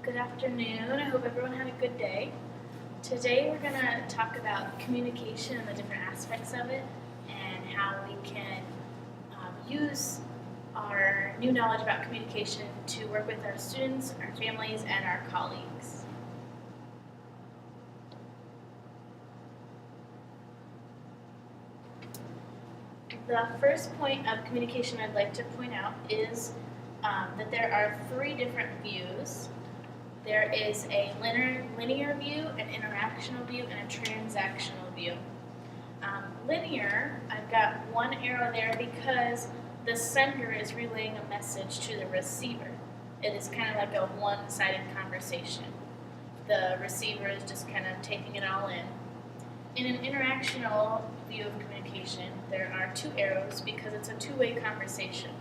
Good afternoon. I hope everyone had a good day. Today we're going to talk about communication and the different aspects of it and how we can use our new knowledge about communication to work with our students, our families, and our colleagues. The first point of communication I'd like to point out is that there are three different views. There is a linear view, an interactional view, and a transactional view. Linear, I've got one arrow there because the sender is relaying a message to the receiver. It is kind of like a one-sided conversation. The receiver is just kind of taking it all in. In an interactional view of communication, there are two arrows because it's a two-way conversation.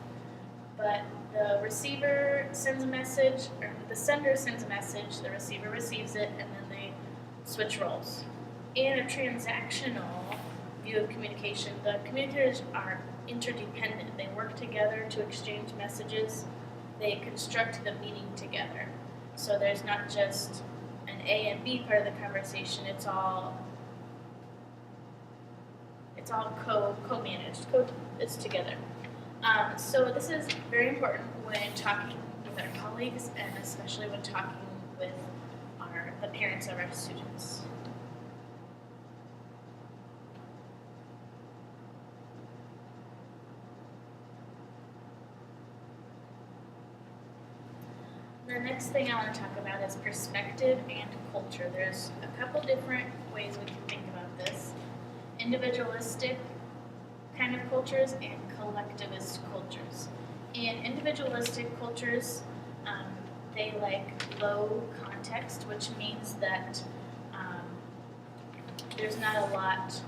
But the receiver sends a message, or the sender sends a message, the receiver receives it, and then they switch roles. In a transactional view of communication, the communicators are interdependent. They work together to exchange messages. They construct the meaning together. So there's not just an A and B part of the conversation, it's all co-managed, it's together. So this is very important when talking with our colleagues and especially when talking with the parents of our students. The next thing I want to talk about is perspective and culture. There's a couple different ways we can think about this. Individualistic kind of cultures and collectivist cultures. In individualistic cultures, they like low context, which means that there's not a lot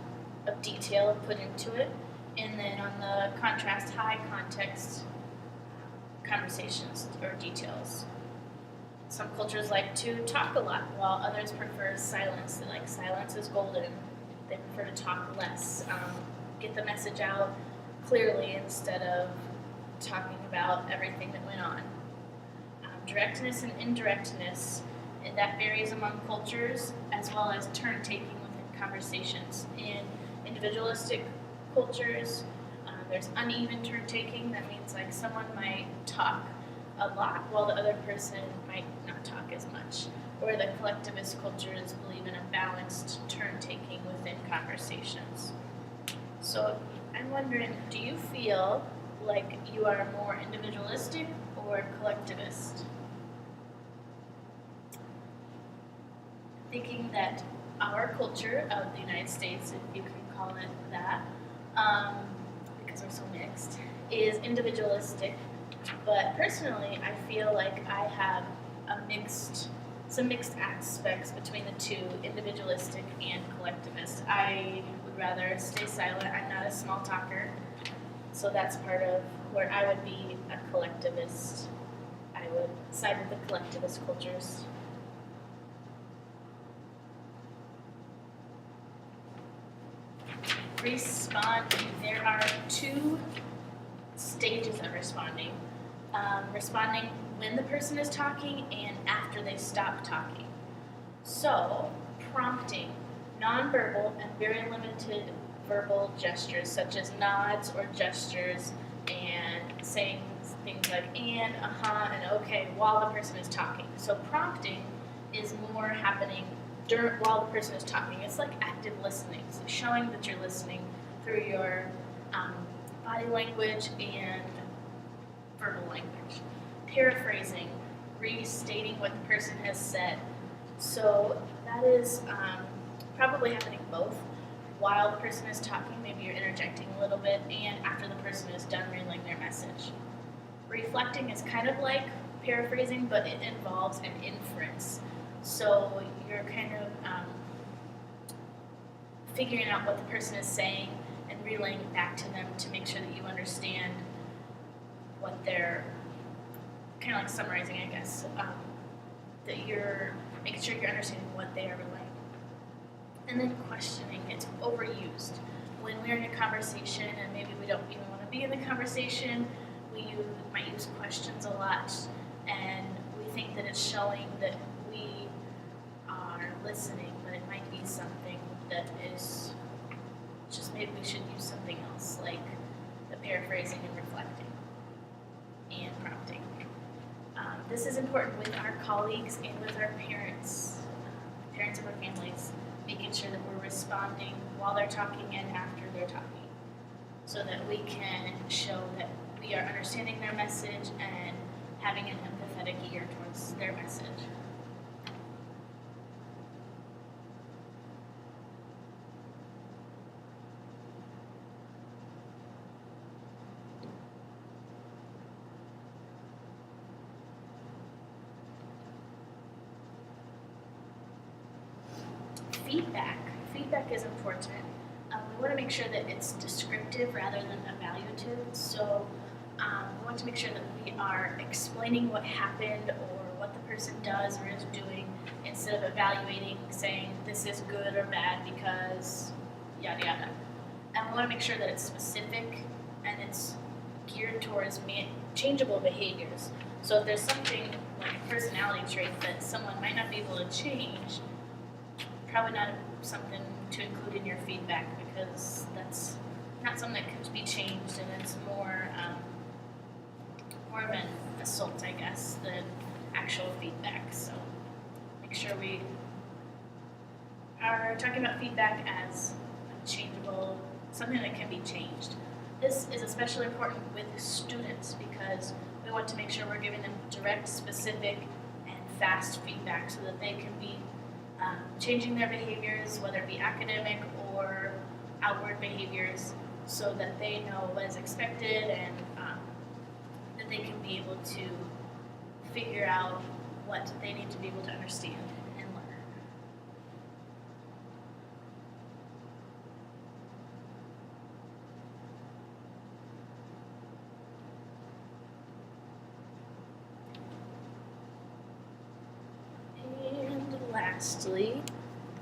of detail put into it. And then on the contrast, high context conversations or details. Some cultures like to talk a lot, while others prefer silence. They like silence is golden. They prefer to talk less. Get the message out clearly instead of talking about everything that went on. Directness and indirectness, and that varies among cultures as well as turn-taking within conversations. In individualistic cultures, there's uneven turn-taking. That means like someone might talk a lot while the other person might not talk as much. Or the collectivist cultures believe in a balanced turn-taking within conversations. So I'm wondering, do you feel like you are more individualistic or collectivist? Thinking that our culture of the United States, if you can call it that, because we're so mixed, is individualistic. But personally, I feel like I have some mixed aspects between the two, individualistic and collectivist. I would rather stay silent. I'm not a small talker, so that's part of where I would be a collectivist. I would side with the collectivist cultures. Responding. There are two stages of responding. Responding when the person is talking and after they stop talking. So, prompting, nonverbal and very limited verbal gestures such as nods or gestures and saying things like and, and okay while the person is talking. So prompting is more happening while the person is talking. It's like active listening, so showing that you're listening through your body language and verbal language. Paraphrasing, restating what the person has said. So that is probably happening both. While the person is talking, maybe you're interjecting a little bit, and after the person is done relaying their message. Reflecting is kind of like paraphrasing, but it involves an inference. So you're kind of figuring out what the person is saying and relaying it back to them to make sure that you understand what they're, kind of like summarizing, I guess, that you're making sure you're understanding what they are relaying. And then questioning, it's overused. When we're in a conversation and maybe we don't even want to be in the conversation, we might use questions a lot, and we think that it's showing that we are listening, but it might be something that is just maybe we should use something else, like the paraphrasing and reflecting and prompting. This is important with our colleagues and with our parents, parents of our families, making sure that we're responding while they're talking and after they're talking, so that we can show that we are understanding their message and having an empathetic ear towards their message. Feedback is important. We want to make sure that it's descriptive rather than evaluative. So we want to make sure that we are explaining what happened or what the person does or is doing instead of evaluating, saying this is good or bad because yada yada. And we want to make sure that it's specific and it's geared towards changeable behaviors. So if there's something like a personality trait that someone might not be able to change, probably not something to include in your feedback because that's not something that can be changed, and it's more of an assault, I guess, than actual feedback. So make sure we are talking about feedback as changeable, something that can be changed. This is especially important with students because we want to make sure we're giving them direct, specific, and fast feedback so that they can be changing their behaviors, whether it be academic or outward behaviors, so that they know what is expected and that they can be able to figure out what they need to be able to understand and learn. Lastly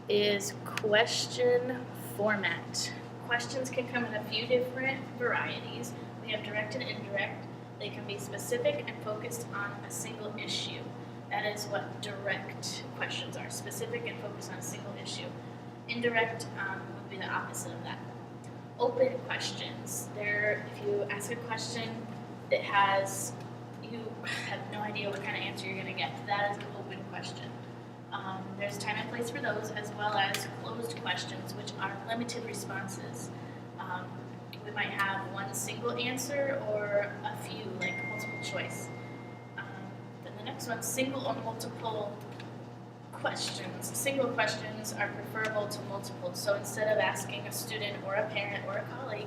is question format. Questions can come in a few different varieties. We have direct and indirect. They can be specific and focused on a single issue. That is what direct questions are, specific and focused on a single issue. Indirect would be the opposite of that. Open questions. If you ask a question that you have no idea what kind of answer you're going to get, that is an open question. There's time and place for those, as well as closed questions, which are limited responses. We might have one single answer or a few, like multiple choice. Then the next one, single or multiple questions. Single questions are preferable to multiple. So instead of asking a student or a parent or a colleague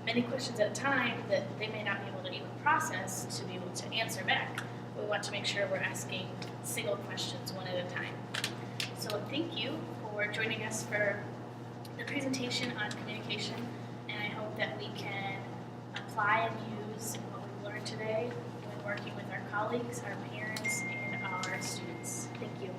many questions at a time that they may not be able to even process to be able to answer back, we want to make sure we're asking single questions one at a time. So thank you for joining us for the presentation on communication, and I hope that we can apply and use what we've learned today when working with our colleagues, our parents, and our students. Thank you.